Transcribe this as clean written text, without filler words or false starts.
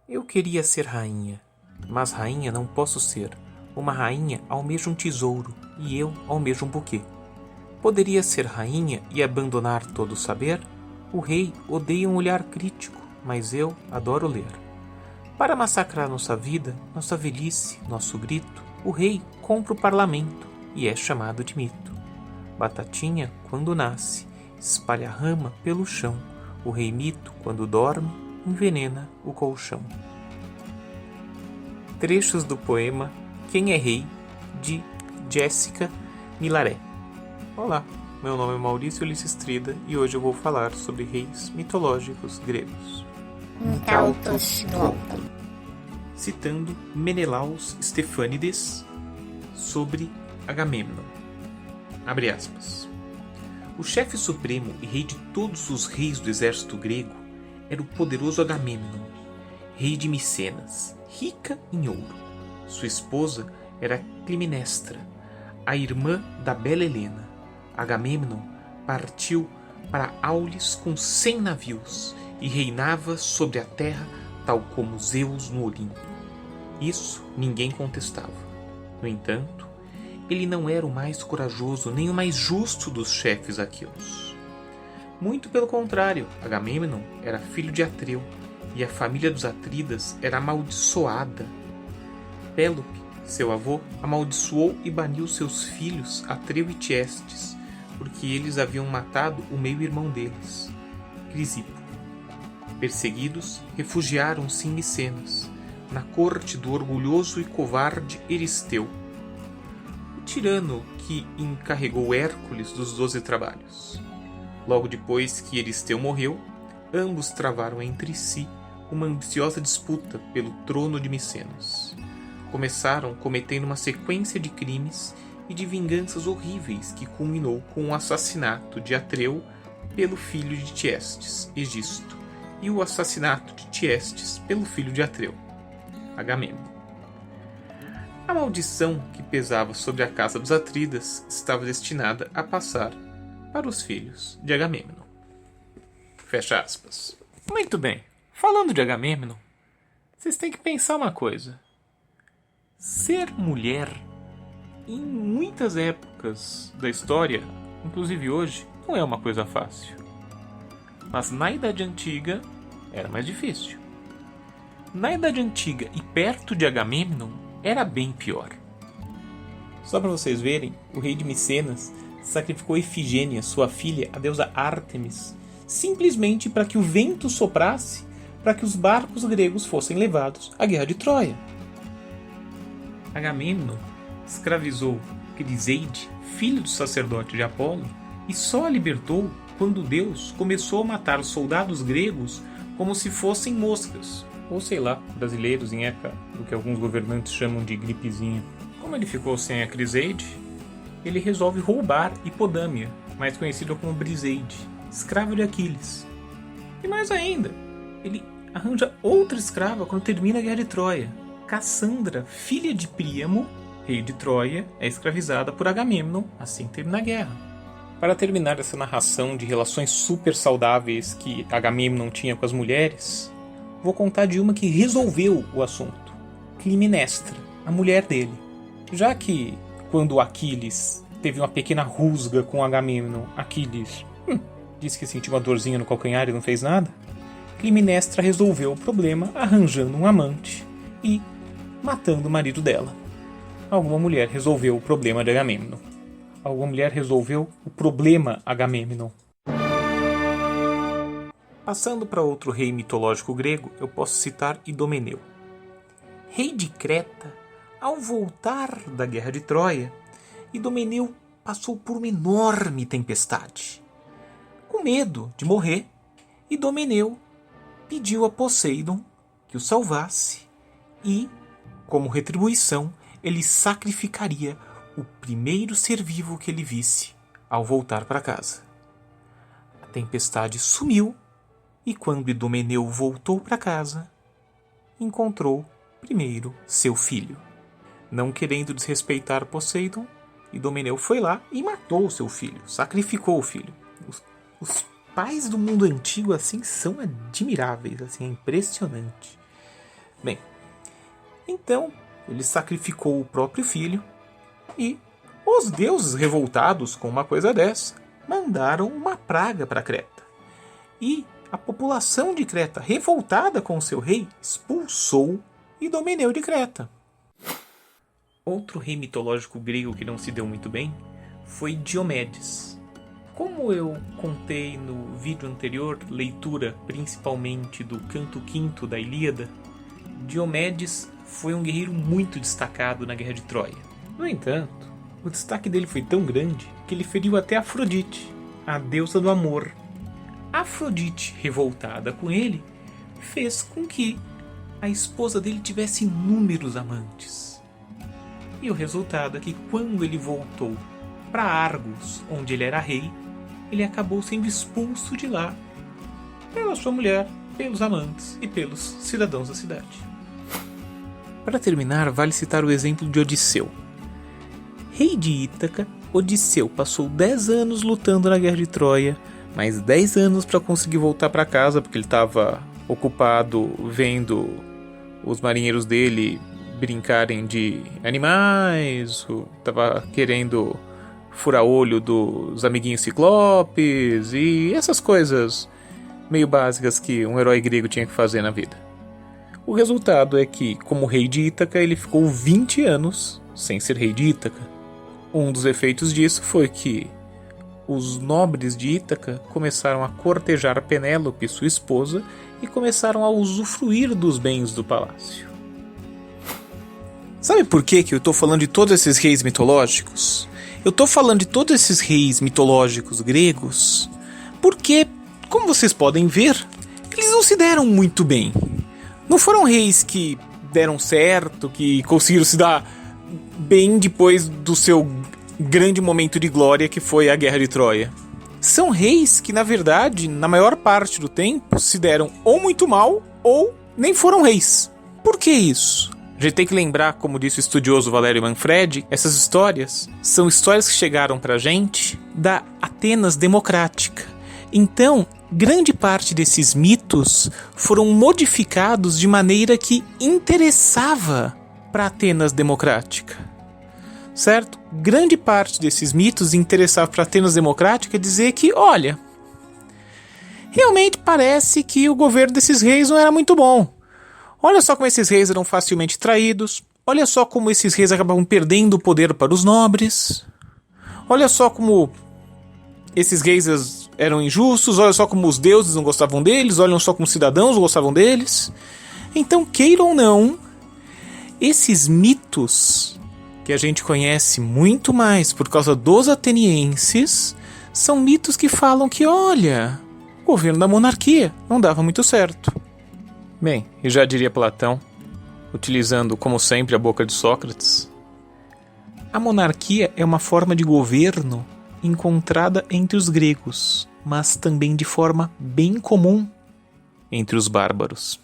Eu queria ser rainha, mas rainha não posso ser. Uma rainha almeja um tesouro e eu almejo um buquê. Poderia ser rainha e abandonar todo o saber? O rei odeia um olhar crítico, mas eu adoro ler. Para massacrar nossa vida, nossa velhice, nosso grito, o rei compra o parlamento e é chamado de mito. Batatinha, quando nasce, espalha rama pelo chão. O rei mito, quando dorme, envenena o colchão. Trechos do poema Quem é Rei, de Jéssica Milaré. Olá, meu nome é Maurício Lissistrida e hoje eu vou falar sobre reis mitológicos gregos. Incautos do Alto. Citando Menelaus Stefânides sobre Agamemnon. Abre aspas. O chefe supremo e rei de todos os reis do exército grego era o poderoso Agamemnon, rei de Micenas, rica em ouro. Sua esposa era Climenestra, a irmã da bela Helena. Agamemnon partiu para Aulis com 100 navios e reinava sobre a terra tal como Zeus no Olimpo. Isso ninguém contestava. No entanto, ele não era o mais corajoso nem o mais justo dos chefes aqueus. Muito pelo contrário, Agamemnon era filho de Atreu e a família dos Atridas era amaldiçoada. Pélope, seu avô, amaldiçoou e baniu seus filhos Atreu e Tiestes, porque eles haviam matado o meio-irmão deles, Crisipo. Perseguidos, refugiaram-se em Micenas, na corte do orgulhoso e covarde Euristeu, o tirano que encarregou Hércules dos 12 trabalhos. Logo depois que Euristeu morreu, ambos travaram entre si uma ambiciosa disputa pelo trono de Micenas. Começaram cometendo uma sequência de crimes e de vinganças horríveis que culminou com o assassinato de Atreu pelo filho de Tiestes, Egisto, e o assassinato de Tiestes pelo filho de Atreu, Agamemnon. A maldição que pesava sobre a casa dos Atridas estava destinada a passar para os filhos de Agamemnon. Fecha aspas. Muito bem, falando de Agamemnon, vocês têm que pensar uma coisa. Ser mulher, em muitas épocas da história, inclusive hoje, não é uma coisa fácil. Mas na Idade Antiga era mais difícil. Na Idade Antiga e perto de Agamemnon era bem pior. Só para vocês verem, o rei de Micenas sacrificou Efigênia, sua filha, a deusa Ártemis, simplesmente para que o vento soprasse para que os barcos gregos fossem levados à guerra de Troia. Agamemnon escravizou Criseide, filho do sacerdote de Apolo, e só a libertou quando Deus começou a matar os soldados gregos como se fossem moscas, ou sei lá, brasileiros em época do que alguns governantes chamam de gripezinha. Como ele ficou sem a Criseide, ele resolve roubar Hipodâmia, mais conhecida como Briseide, escrava de Aquiles. E mais ainda, ele arranja outra escrava quando termina a guerra de Troia. Cassandra, filha de Príamo, rei de Troia, é escravizada por Agamemnon assim que termina a guerra. Para terminar essa narração de relações super saudáveis que Agamemnon tinha com as mulheres, vou contar de uma que resolveu o assunto. Climenestra, a mulher dele. Já que, quando Aquiles teve uma pequena rusga com Agamemnon, Aquiles disse que sentiu uma dorzinha no calcanhar e não fez nada, Climenestra resolveu o problema arranjando um amante e matando o marido dela. Alguma mulher resolveu o problema de Agamemnon. Alguma mulher resolveu o problema Agamemnon. Passando para outro rei mitológico grego, eu posso citar Idomeneu. Rei de Creta, ao voltar da guerra de Troia, Idomeneu passou por uma enorme tempestade. Com medo de morrer, Idomeneu pediu a Poseidon que o salvasse e, como retribuição, ele sacrificaria o primeiro ser vivo que ele visse ao voltar para casa. A tempestade sumiu e quando Idomeneu voltou para casa, encontrou primeiro seu filho. Não querendo desrespeitar Poseidon, Idomeneu foi lá e matou o seu filho, sacrificou o filho. Os pais do mundo antigo assim são admiráveis, assim, é impressionante. Bem, então ele sacrificou o próprio filho e os deuses, revoltados com uma coisa dessa, mandaram uma praga para Creta. E a população de Creta, revoltada com seu rei, expulsou Idomeneu de Creta. Outro rei mitológico grego que não se deu muito bem foi Diomedes. Como eu contei no vídeo anterior, leitura principalmente do canto quinto da Ilíada, Diomedes foi um guerreiro muito destacado na Guerra de Troia. No entanto, o destaque dele foi tão grande que ele feriu até Afrodite, a deusa do amor. Afrodite, revoltada com ele, fez com que a esposa dele tivesse inúmeros amantes. E o resultado é que quando ele voltou para Argos, onde ele era rei, ele acabou sendo expulso de lá pela sua mulher, pelos amantes e pelos cidadãos da cidade. Para terminar, vale citar o exemplo de Odisseu. Rei de Ítaca, Odisseu passou 10 anos lutando na Guerra de Troia, mais 10 anos para conseguir voltar para casa, porque ele estava ocupado vendo os marinheiros dele brincarem de animais, estava querendo furar olho dos amiguinhos ciclopes e essas coisas meio básicas que um herói grego tinha que fazer na vida. O resultado é que, como rei de Ítaca, ele ficou 20 anos sem ser rei de Ítaca. Um dos efeitos disso foi que os nobres de Ítaca começaram a cortejar Penélope, sua esposa, e começaram a usufruir dos bens do palácio. Sabe por que eu estou falando de todos esses reis mitológicos? Eu estou falando de todos esses reis mitológicos gregos porque, como vocês podem ver, eles não se deram muito bem. Não foram reis que deram certo, que conseguiram se dar bem depois do seu grande momento de glória, que foi a Guerra de Troia. São reis que, na verdade, na maior parte do tempo, se deram ou muito mal ou nem foram reis. Por que isso? A gente tem que lembrar, como disse o estudioso Valério Manfredi, essas histórias são histórias que chegaram pra gente da Atenas democrática. Então, grande parte desses mitos foram modificados de maneira que interessava para Atenas democrática. Certo? Grande parte desses mitos interessava para Atenas democrática dizer que, olha, realmente parece que o governo desses reis não era muito bom. Olha só como esses reis eram facilmente traídos. Olha só como esses reis acabavam perdendo o poder para os nobres. Olha só como esses reis eram injustos. Olha só como os deuses não gostavam deles. Olha só como os cidadãos não gostavam deles. Então, queiram ou não, esses mitos que a gente conhece muito mais por causa dos atenienses são mitos que falam que, olha, o governo da monarquia não dava muito certo. Bem, e já diria Platão, utilizando como sempre a boca de Sócrates, a monarquia é uma forma de governo encontrada entre os gregos, mas também de forma bem comum entre os bárbaros.